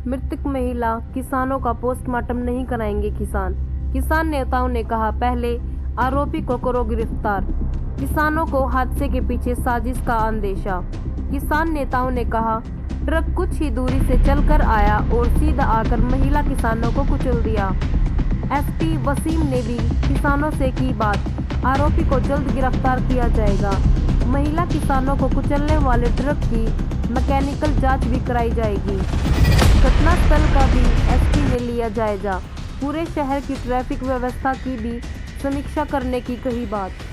मृतक महिला किसानों का पोस्टमार्टम नहीं कराएंगे किसान नेताओं ने कहा, पहले आरोपी को करो गिरफ्तार। किसानों को हादसे के पीछे साजिश का अंदेशा। किसान नेताओं ने कहा, ट्रक कुछ ही दूरी से चलकर आया और सीधा आकर महिला किसानों को कुचल दिया। एसपी वसीम ने भी किसानों से की बात, आरोपी को जल्द गिरफ्तार किया जाएगा। महिला किसानों को कुचलने वाले ट्रक की मैकेनिकल जांच भी कराई जाएगी। घटनास्थल का भी एसपी ने लिया जायजा। पूरे शहर की ट्रैफिक व्यवस्था की भी समीक्षा करने की कही बात।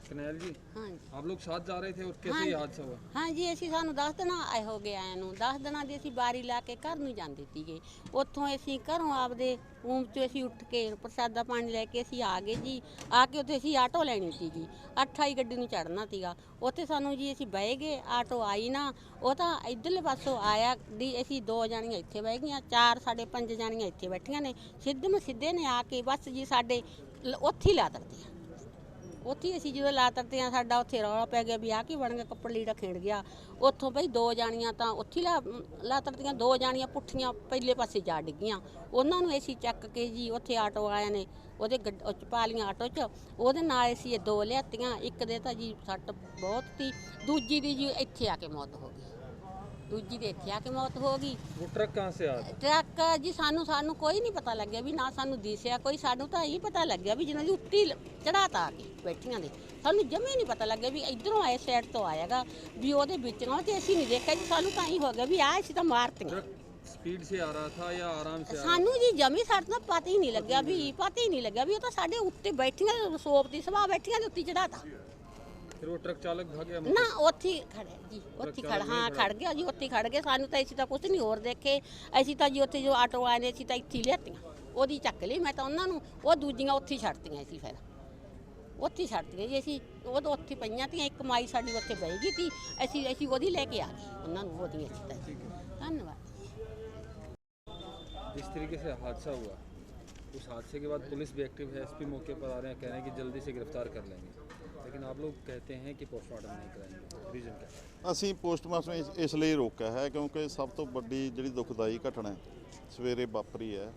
कनैल जी, हाँ जी, आप लोग साथ जा रहे थे और कैसे ये हादसा हुआ? हाँ जी, ਅਸੀਂ ਸਾਨੂੰ 10 ਦਿਨ ਆਏ ਹੋ ਗਏ ਆਇਆਂ ਨੂੰ। 10 ਦਿਨਾਂ ਦੀ ਅਸੀਂ ਬਾਰੀ ਲਾ ਕੇ ਘਰ ਨੂੰ ਜਾਂਦੇ ਸੀਗੇ। ਉੱਥੋਂ ਅਸੀਂ ਘਰੋਂ ਆਪਦੇ ਰੂਮ 'ਚੋਂ ਅਸੀਂ ਉੱਠ ਕੇ ਪ੍ਰਸਾਦਾ ਪਾਣੀ ਲੈ ਕੇ ਅਸੀਂ ਆ ਗਏ ਜੀ। ਆ ਕੇ ਉੱਥੇ ਅਸੀਂ ਆਟੋ ਲੈਣੀ ਸੀਗੀ, 28 ਗੱਡੀ ਨੂੰ ਚੜ੍ਹਨਾ ਸੀਗਾ। ਉੱਥੇ ਸਾਨੂੰ ਜੀ ਅਸੀਂ ਬਹਿ ਗਏ, ਆਟੋ ਆਈ ਨਾ, ਉਹ ਤਾਂ ਇੱਧਰਲੇ ਪਾਸੋਂ ਆਇਆ ਦੀ। ਅਸੀਂ 2 ਜਾਣੀਆਂ ਇੱਥੇ ਬਹਿ ਗਈਆਂ, 4 ਸਾਢੇ 5 ਜਾਣੀਆਂ ਇੱਥੇ ਬੈਠੀਆਂ ਨੇ। ਸਿੱਧੇ ਨੇ ਆ ਕੇ ਬਸ ਜੀ ਸਾਡੇ ਉੱਥੇ ਹੀ ਲਾ ਦਿੱਤੇ। ਉੱਥੇ ਅਸੀਂ ਜਦੋਂ ਲਾ ਦਿੱਤੇ ਆ, ਸਾਡਾ ਉੱਥੇ ਰੌਲਾ ਪੈ ਗਿਆ ਵੀ ਆਹ ਕੀ ਬਣ ਗਿਆ, ਕੱਪੜਾ ਲੀੜਾ ਖਿੰਡ ਗਿਆ। ਉੱਥੋਂ ਬਈ 2 ਜਾਣੀਆਂ ਤਾਂ ਉੱਥੇ ਲਾ ਦਿੱਤੀਆਂ, 2 ਜਾਣੀਆਂ ਪੁੱਠੀਆਂ ਪਹਿਲੇ ਪਾਸੇ ਜਾ ਡਿੱਗੀਆਂ। ਉਹਨਾਂ ਨੂੰ ਅਸੀਂ ਚੱਕ ਕੇ ਜੀ ਉੱਥੇ ਆਟੋ ਆਇਆ ਨੇ ਉਹਦੇ ਚ ਪਾ ਲੀਆਂ ਆਟੋ 'ਚ। ਉਹਦੇ ਨਾਲ ਅਸੀਂ ਇਹ 2 ਲਿਆਤੀਆਂ। ਇੱਕ ਦੇ ਤਾਂ ਜੀ ਸੱਟ ਬਹੁਤ ਸੀ, ਦੂਜੀ ਦੀ ਜੀ ਇੱਥੇ ਆ ਕੇ ਮੌਤ ਹੋ ਗਈ। ਦੂਜੀ ਦੇ ਇੱਥੇ ਆ ਕੇ ਮੌਤ ਹੋ ਗਈ। वो ट्रक कहाँ से आया था? ਟਰੱਕ ਜੀ ਸਾਨੂੰ ਕੋਈ ਨਹੀਂ ਪਤਾ ਲੱਗਿਆ ਵੀ, ਨਾ ਸਾਨੂੰ ਦਿਸਿਆ ਕੋਈ। ਸਾਨੂੰ ਤਾਂ ਇਹ ਪਤਾ ਲੱਗਿਆ ਵੀ ਜਿਹਨਾਂ ਦੀ ਉੱਤੀ ਚੜਾਤਾ ਆ ਕੇ ਬੈਠੀਆਂ ਦੇ। ਸਾਨੂੰ ਜਮੇ ਨਹੀਂ ਪਤਾ ਲੱਗਿਆ ਵੀ ਇਧਰੋਂ ਆਏ ਸਾਈਡ ਤੋਂ ਆਏਗਾ ਵੀ ਉਹਦੇ ਵਿੱਚ ਨਾ। ਤੇ ਅਸੀਂ ਨਹੀਂ ਦੇਖਿਆ ਜੀ, ਸਾਨੂੰ ਤਾਂ ਇਹ ਹੋ ਗਿਆ ਵੀ ਆਹ ਅਸੀਂ ਤਾਂ ਮਾਰਤੀਆਂ। ट्रक स्पीड से आ रहा था या आराम से आ रहा ਸਾਨੂੰ ਜੀ ਜਮੀ ਸਾਡੇ ਤਾਂ ਪਤਾ ਹੀ ਨਹੀਂ ਲੱਗਿਆ ਵੀ ਉਹ ਤਾਂ ਸਾਡੇ ਉੱਤੇ ਬੈਠੀਆਂ, ਸੋਪ ਦੀ ਸਭਾ ਬੈਠੀਆਂ ਦੇ ਉੱਤੇ ਚੜਾਤਾ। था? फिर वो ट्रक चालक भाग गया? ਨਾ ਉੱਥੇ ਹੀ ਖੜਿਆ ਜੀ, ਉੱਥੇ ਖੜ ਹਾਂ ਖੜ ਗਿਆ ਜੀ, ਉੱਥੇ ਖੜ ਗਏ। ਸਾਨੂੰ ਤਾਂ ਅਸੀਂ ਤਾਂ ਕੁਝ ਨਹੀਂ ਹੋਰ ਦੇਖੇ। ਅਸੀਂ ਤਾਂ ਜੀ ਉੱਥੇ ਜੋ ਆਟੋ ਆਏ ਨੇ ਅਸੀਂ ਤਾਂ ਇੱਥੇ ਲਿਆਤੀਆਂ, ਉਹਦੀ ਚੱਕ ਲਈ ਮੈਂ ਤਾਂ ਉਹਨਾਂ ਨੂੰ। ਉਹ ਦੂਜੀਆਂ ਉੱਥੇ ਹੀ ਛੱਡਤੀਆਂ ਅਸੀਂ, ਫਿਰ ਉੱਥੇ ਹੀ ਛੱਡਤੀਆਂ ਜੀ ਅਸੀਂ। ਉਹ ਤਾਂ ਉੱਥੇ ਪਈਆਂ ਤੀਆਂ। ਇੱਕ ਮਾਈ ਸਾਡੀ ਉੱਥੇ ਬਹਿ ਗਈ ਸੀ, ਅਸੀਂ ਉਹਦੀ ਲੈ ਕੇ ਆ ਗਏ ਉਹਨਾਂ ਨੂੰ, ਉਹਦੀਆਂ ਅਸੀਂ ਤਾਂ। ਧੰਨਵਾਦ। जिस तरीके से हादसा हुआ, उस हादसे के बाद पुलिस भी एक्टिव है, एसपी मौके पर आ रहे हैं, कह रहे हैं कि जल्दी से गिरफ्तार कर लेंगे, लेकिन आप लोग कहते हैं कि पोस्टमार्टम नहीं कराएंगे, रीजन क्या है? ਅਸੀਂ ਪੋਸਟਮਾਰਟਮ ਇਸ ਲਈ ਰੋਕਿਆ ਹੈ ਕਿਉਂਕਿ ਸਭ ਤੋਂ ਵੱਡੀ ਜਿਹੜੀ ਦੁਖਦਾਈ ਘਟਨਾ ਸਵੇਰੇ ਵਾਪਰੀ ਹੈ।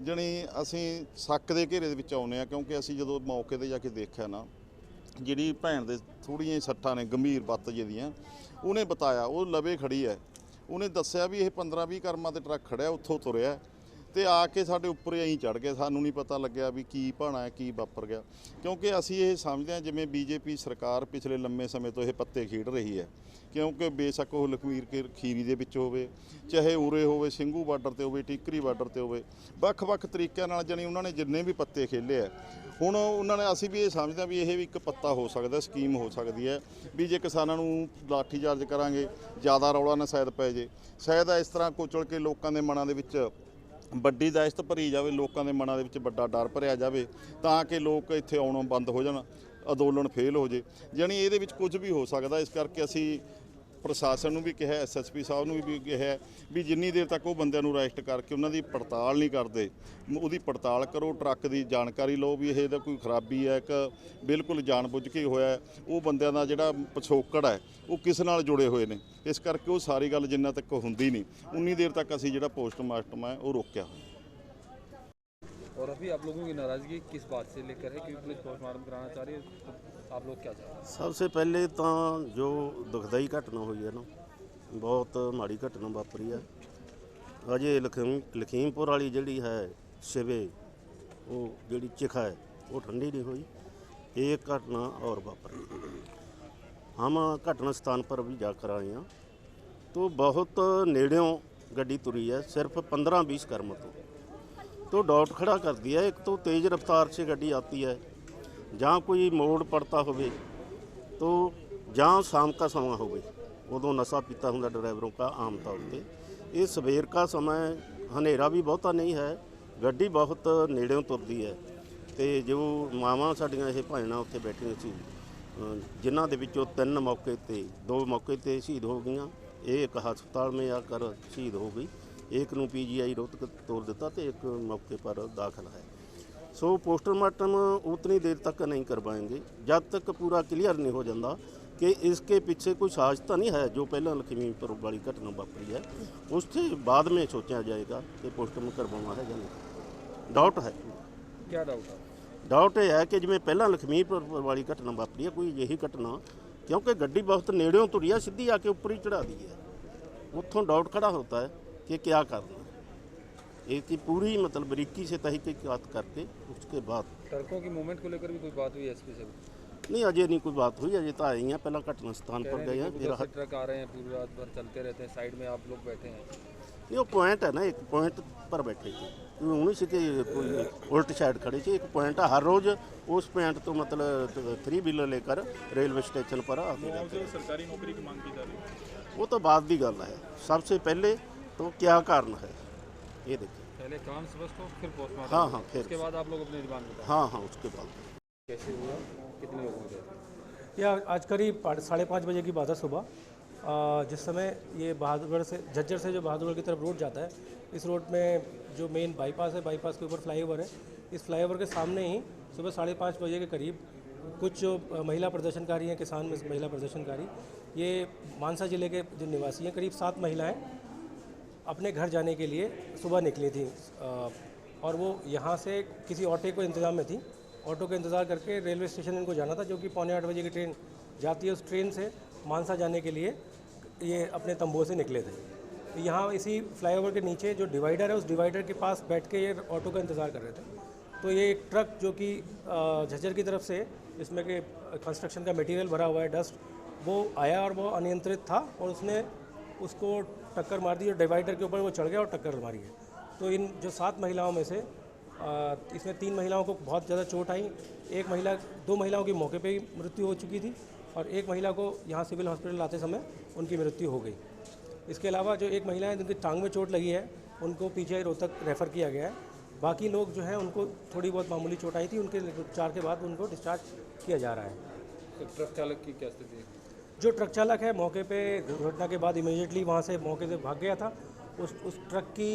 ਜਣੀ ਅਸੀਂ ਸ਼ੱਕ ਦੇ ਘੇਰੇ ਦੇ ਵਿੱਚ ਆਉਂਦੇ ਆ, ਕਿਉਂਕਿ ਅਸੀਂ ਜਦੋਂ ਮੌਕੇ ਤੇ ਜਾ ਕੇ ਦੇਖਿਆ ਨਾ, ਜਿਹੜੀ ਭੈਣ ਦੇ ਥੋੜ੍ਹੀਆਂ ਸੱਟਾਂ ਨੇ ਗੰਭੀਰ ਬੱਤ ਜਿਹਦੀਆਂ, ਉਹਨੇ ਬਤਾਇਆ, ਉਹ ਲਵੇ ਖੜੀ ਹੈ, ਉਹਨੇ ਦੱਸਿਆ ਵੀ ਇਹ 15-20 ਕਰਮਾਂ ਤੇ ਟਰੱਕ ਖੜਿਆ, ਉੱਥੋਂ ਤੁਰਿਆ ਤੇ ਆ ਕੇ ਸਾਡੇ ਉੱਪਰ ਐਂ ਚੜ੍ਹ ਗਏ। ਸਾਨੂੰ ਨਹੀਂ ਪਤਾ ਲੱਗਿਆ ਵੀ ਕੀ ਭਾਣਾ ਹੈ, ਕੀ ਵਾਪਰ ਗਿਆ। ਕਿਉਂਕਿ ਅਸੀਂ ਇਹ ਸਮਝਦੇ ਹਾਂ ਜਿਵੇਂ ਬੀਜੇਪੀ ਸਰਕਾਰ ਪਿਛਲੇ ਲੰਮੇ ਸਮੇਂ ਤੋਂ ਇਹ ਪੱਤੇ ਖੇਡ ਰਹੀ ਹੈ। ਕਿਉਂਕਿ ਬੇਸ਼ੱਕ ਉਹ ਲਖਵੀਰ ਕੇ ਖੀਰੀ ਦੇ ਵਿੱਚ ਹੋਵੇ, ਚਾਹੇ ਉਰੇ ਹੋਵੇ, ਸਿੰਘੂ ਬਾਰਡਰ ਤੇ ਹੋਵੇ, ਟਿੱਕਰੀ ਬਾਰਡਰ ਤੇ ਹੋਵੇ, ਵੱਖ-ਵੱਖ ਤਰੀਕਿਆਂ ਨਾਲ ਜਾਣੀ ਉਹਨਾਂ ਨੇ ਜਿੰਨੇ ਵੀ ਪੱਤੇ ਖੇਲੇ ਆ। ਹੁਣ ਉਹਨਾਂ ਨੇ, ਅਸੀਂ ਵੀ ਇਹ ਸਮਝਦੇ ਹਾਂ ਵੀ ਇਹ ਵੀ ਇੱਕ ਪੱਤਾ ਹੋ ਸਕਦਾ, ਸਕੀਮ ਹੋ ਸਕਦੀ ਹੈ ਵੀ ਜੇ ਕਿਸਾਨਾਂ ਨੂੰ ਲਾਠੀ ਚਾਰਜ ਕਰਾਂਗੇ, ਜ਼ਿਆਦਾ ਰੌਲਾ ਨਾ ਸ਼ਾਇਦ ਪੈ ਜੇ, ਸ਼ਾਇਦ ਇਸ ਤਰ੍ਹਾਂ ਕੁਚਲ ਕੇ ਲੋਕਾਂ ਦੇ ਮਨਾਂ ਦੇ ਵਿੱਚ ਵੱਡੀ ਦਹਿਸ਼ਤ ਭਰੀ ਜਾਵੇ, ਲੋਕਾਂ ਦੇ ਮਨਾਂ ਦੇ ਵਿੱਚ ਵੱਡਾ ਡਰ ਭਰਿਆ ਜਾਵੇ, ਤਾਂ ਕਿ ਲੋਕ ਇੱਥੇ ਆਉਣੋਂ ਬੰਦ ਹੋ ਜਾਣ, ਅੰਦੋਲਨ ਫੇਲ ਹੋ ਜੇ। ਜਾਣੀ ਇਹਦੇ ਵਿੱਚ ਕੁਝ ਵੀ ਹੋ ਸਕਦਾ। ਇਸ ਕਰਕੇ ਅਸੀਂ ਪ੍ਰਸ਼ਾਸਨ ਨੂੰ ਵੀ ਕਿਹਾ, ਐਸਐਸਪੀ ਸਾਹਿਬ ਨੂੰ ਵੀ ਕਿਹਾ ਵੀ ਜਿੰਨੀ ਦੇਰ ਤੱਕ ਉਹ ਬੰਦਿਆਂ ਨੂੰ ਅਰੈਸਟ ਕਰਕੇ ਉਹਨਾਂ ਦੀ ਪੜਤਾਲ ਨਹੀਂ ਕਰਦੇ, ਉਹਦੀ ਪੜਤਾਲ ਕਰੋ, ਟਰੱਕ ਦੀ ਜਾਣਕਾਰੀ ਲਓ ਵੀ ਇਹਦਾ ਕੋਈ ਖਰਾਬੀ ਹੈ ਕਿ ਬਿਲਕੁਲ ਜਾਣਬੁੱਝ ਕੇ ਹੋਇਆ, ਉਹ ਬੰਦਿਆਂ ਦਾ ਜਿਹੜਾ ਪਿਛੋਕੜ ਹੈ ਉਹ ਕਿਸ ਨਾਲ ਜੁੜੇ ਹੋਏ ਨੇ। ਇਸ ਕਰਕੇ ਉਹ ਸਾਰੀ ਗੱਲ ਜਿੰਨਾ ਤੱਕ ਹੁੰਦੀ ਨਹੀਂ, ਉਨੀ ਦੇਰ ਤੱਕ ਅਸੀਂ ਜਿਹੜਾ ਪੋਸਟਮਾਰਟਮ ਹੈ ਉਹ ਰੋਕਿਆ ਹੋਇਆ। और अभी आप लोगों की नाराज़गी किस बात से लेकर है? क्योंकि पुलिस पोस्टमार्टम कराना चाह रही है। आप लोग क्या चाहते हैं? सबसे ਪਹਿਲੇ ਤਾਂ ਜੋ ਦੁਖਦਾਈ ਘਟਨਾ ਹੋਈ ਹੈ ਨਾ, ਬਹੁਤ ਮਾੜੀ ਘਟਨਾ ਵਾਪਰੀ ਹੈ। ਅਜੇ ਲਖੀਮਪੁਰ ਵਾਲੀ ਜਿਹੜੀ ਹੈ ਸਿਵੇ, ਉਹ ਜਿਹੜੀ ਚਿਖਾ है वो ठंडी नहीं हुई। एक घटना और वापरी। हम घटना स्थान पर भी जाकर आए हैं तो बहुत नेड़ों गड्डी तुरी है, सिर्फ 15-20 कर्म तो डाउट खड़ा कर दिया। एक तो तेज़ रफ्तार से गड्डी आती है, जहाँ कोई मोड़ पड़ता होवे तो जहाँ शाम का समय होवे, उदों नशा पीता होंगे ड्राइवरों का आम तौर पर। ये सवेर का समय, हनेरा भी बहुता नहीं है, गड्डी बहुत नेड़ों तुरती है। तो जो मावां साडियां ये भाइयां उत्थे बैठियां सी, जिन्हां दे विचों 3 मौके ते 2 मौके ते शहीद हो गईयां। एक हस्पताल में आकर शहीद हो गई, एक नूं PGI रोहतक तोड़ दिता तो एक मौके पर दाखिल है। सो पोस्टमार्टम उतनी देर तक नहीं करवाएंगे जब तक पूरा क्लियर नहीं हो जाता कि इसके पीछे कोई साजिश तो नहीं है जो पहला लखीमपुर वाली घटना वापरी है। उसके बाद में सोचा जाएगा कि पोस्टमार्टम करवाना है या नहीं। डाउट है। क्या डाउट है? डाउट यह है कि जिमें पहला लखीमपुर वाली घटना वापरी है, कोई यही घटना, क्योंकि गड्डी बहुत नेड़ों तुरी है, सीधी आके ऊपर ही चढ़ा दी है। उत्थों डाउट खड़ा होता है कि क्या करना है। एक की पूरी मतलब बारीकी से तहकीकात करके उसके बाद। ट्रकों की मूवमेंट को लेकर भी कोई बात हुई SP से? नहीं, अजय नहीं कोई बात हुई, अजय तो आए हैं, पहला घटना स्थान पर गए हैं। फिर ट्रक आ रहे हैं, पूरी रात भर चलते रहते हैं, साइड में आप लोग बैठे हैं। ये पॉइंट है ना, एक पॉइंट पर बैठे थे, उन्हीं से कि कोई उल्ट साइड खड़े थे। एक पॉइंट है, हर रोज़ उस पॉइंट तो मतलब 3 व्हीलर लेकर रेलवे स्टेशन पर आते रहते हैं। सरकारी नौकरी की मांग की जा रही है, वो तो बाद की गल है। सबसे पहले तो क्या कारण है ये देखिए। पहले काम स्पष्ट हो, फिर पोस्टमार्टम। हाँ हाँ, फिर उसके बाद आप लोग अपने डिमांड बताएं। हाँ हाँ, उसके बाद। कैसे हुआ, कितने लोग हो गए? यह आज करीब 5:30 बजे की बात है सुबह, जिस समय ये बहादुरगढ़ से झज्जर से जो बहादुरगढ़ की तरफ रोड जाता है, इस रोड में जो मेन बाईपास है, बाईपास के ऊपर फ्लाईओवर है, इस फ्लाईओवर के सामने ही सुबह 5:30 बजे के करीब कुछ जो महिला प्रदर्शनकारी हैं, किसान में महिला प्रदर्शनकारी, ये मानसा ज़िले के जो निवासी हैं, करीब 7 महिलाएं अपने घर जाने के लिए सुबह निकली थी। और वो यहाँ से किसी ऑटो को इंतज़ाम में थी, ऑटो का इंतज़ार करके रेलवे स्टेशन इनको जाना था, जो कि 7:45 बजे की ट्रेन जाती है। उस ट्रेन से मानसा जाने के लिए ये अपने तंबू से निकले थे। तो यहाँ इसी फ्लाईओवर के नीचे जो डिवाइडर है, उस डिवाइडर के पास बैठ के ये ऑटो का इंतज़ार कर रहे थे। तो ये एक ट्रक जो कि झज्जर की तरफ से, इसमें के कंस्ट्रक्शन का मटेरियल भरा हुआ है, डस्ट, वो आया और वो अनियंत्रित था और उसने उसको टक्कर मार दी और डिवाइडर के ऊपर वो चढ़ गया और टक्कर मारी है। तो इन जो 7 महिलाओं में से इसमें 3 महिलाओं को बहुत ज़्यादा चोट आई। 2 महिलाओं की मौके पे ही मृत्यु हो चुकी थी और एक महिला को यहाँ सिविल हॉस्पिटल लाते समय उनकी मृत्यु हो गई। इसके अलावा जो एक महिला है जिनकी टांग में चोट लगी है, उनको PGI रोहतक रेफ़र किया गया है। बाकी लोग जो हैं उनको थोड़ी बहुत मामूली चोट आई थी, उनके उपचार के बाद उनको डिस्चार्ज किया जा रहा है। तो ट्रक चालक की क्या स्थिति है? जो ट्रक चालक है मौके पे दुर्घटना के बाद इमीडिएटली वहाँ से मौके से भाग गया था। उस ट्रक की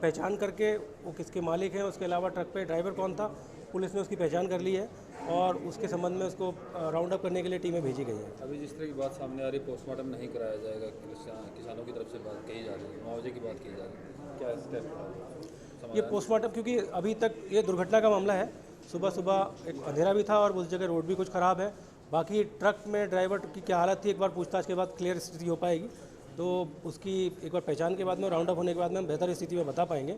पहचान करके वो किसके मालिक हैं, उसके अलावा ट्रक पे ड्राइवर कौन था, पुलिस ने उसकी पहचान कर ली है और उसके संबंध में उसको राउंड अप करने के लिए टीमें भेजी गई हैं। अभी जिस तरह की बात सामने आ रही, पोस्टमार्टम नहीं कराया जाएगा, किसानों की तरफ से बात कही जा रही है, मुआवजे की बात की जा रही है, क्या स्टेप? ये पोस्टमार्टम, क्योंकि अभी तक ये दुर्घटना का मामला है, सुबह सुबह एक अंधेरा भी था और उस जगह रोड भी कुछ ख़राब है। बाकी ट्रक में ड्राइवर की क्या हालत थी, एक बार पूछताछ के बाद क्लियर स्थिति हो पाएगी, तो उसकी एक बार पहचान के बाद में, राउंड अप होने के बाद में हम बेहतर स्थिति में बता पाएंगे।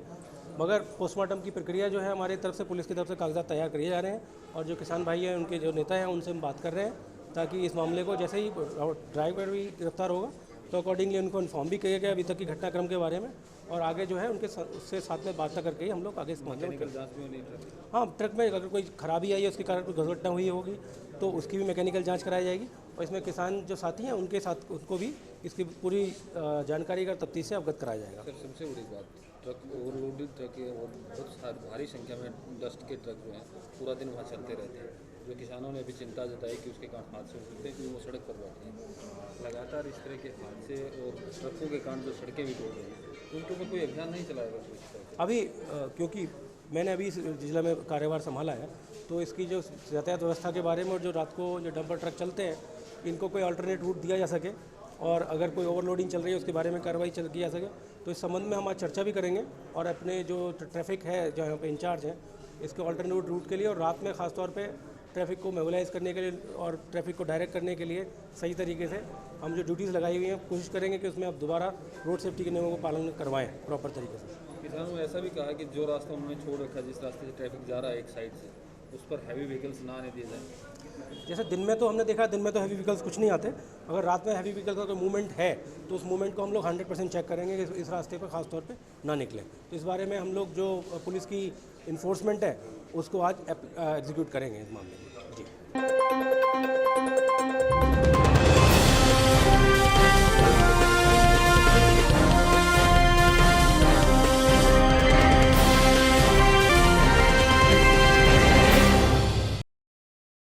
मगर पोस्टमार्टम की प्रक्रिया जो है हमारी तरफ से, पुलिस की तरफ से कागजात तैयार किए जा रहे हैं और जो किसान भाई हैं, उनके जो नेता हैं, उनसे हम बात कर रहे हैं ताकि इस मामले को जैसे ही ड्राइवर भी गिरफ्तार होगा तो अकॉर्डिंगली उनको इन्फॉर्म भी किया गया अभी तक की घटनाक्रम के बारे में और आगे जो है उनके उससे साथ में वार्ता करके ही हम लोग आगे इस मामले में जांच में नहीं ट्रक? हाँ, ट्रक में अगर कोई खराबी आई है, उसके कारण कोई दुर्घटना हुई होगी तो उसकी भी मैकेनिकल जांच कराई जाएगी और इसमें किसान जो साथी हैं उनके साथ उनको भी इसकी पूरी जानकारी का तफ्तीश से अवगत कराया जाएगा। सर, सबसे बड़ी बात, ट्रक ओवरलोडेड ट्रक है और बहुत भारी संख्या में डस्ट के ट्रक जो हैं पूरा दिन वहाँ चलते रहते हैं, जो किसानों ने अभी चिंता जताई कि उसके कारण हादसे हो सकते हैं क्योंकि वो सड़क पर बैठे हैं। लगातार इस तरह के हादसे और ट्रकों के कारण जो सड़कें भी टूट रही हैं, उनके ऊपर कोई अभियान नहीं चलाएगा अभी? क्योंकि मैंने अभी इस जिला में कार्यभार संभाला है, तो इसकी जो यातायात व्यवस्था के बारे में और जो रात को जो डंपर ट्रक चलते हैं, इनको कोई अल्टरनेट रूट दिया जा सके और अगर कोई ओवरलोडिंग चल रही है उसके बारे में कार्रवाई की जा सके, तो इस संबंध में हम आज चर्चा भी करेंगे और अपने जो ट्रैफिक है, जो यहाँ पे इंचार्ज हैं, इसके अल्टरनेट रूट के लिए और रात में ख़ासतौर पे ट्रैफिक को मोबिलाइज करने के लिए और ट्रैफिक को डायरेक्ट करने के लिए सही तरीके से हम जो ड्यूटीज़ लगाई हुई हैं कोशिश करेंगे कि उसमें अब दोबारा रोड सेफ्टी के नियमों को पालन करवाएं प्रॉपर तरीके से। किसानों ने ऐसा भी कहा कि जो रास्ता उन्होंने छोड़ रखा है, जिस रास्ते से ट्रैफिक जा रहा है एक साइड से, उस पर हैवी व्हीकल्स ना आने दिए जाए। जैसे दिन में तो हमने देखा, दिन में तो हैवी व्हीकल्स कुछ नहीं आते, अगर रात में हैवी व्हीकल्स का कोई मूवमेंट है तो उस मूवमेंट को हम लोग 100% चेक करेंगे कि इस रास्ते पर खास तौर पे ना निकले। तो इस बारे में हम लोग जो पुलिस की इन्फोर्समेंट है उसको आज एग्जीक्यूट करेंगे इस मामले में।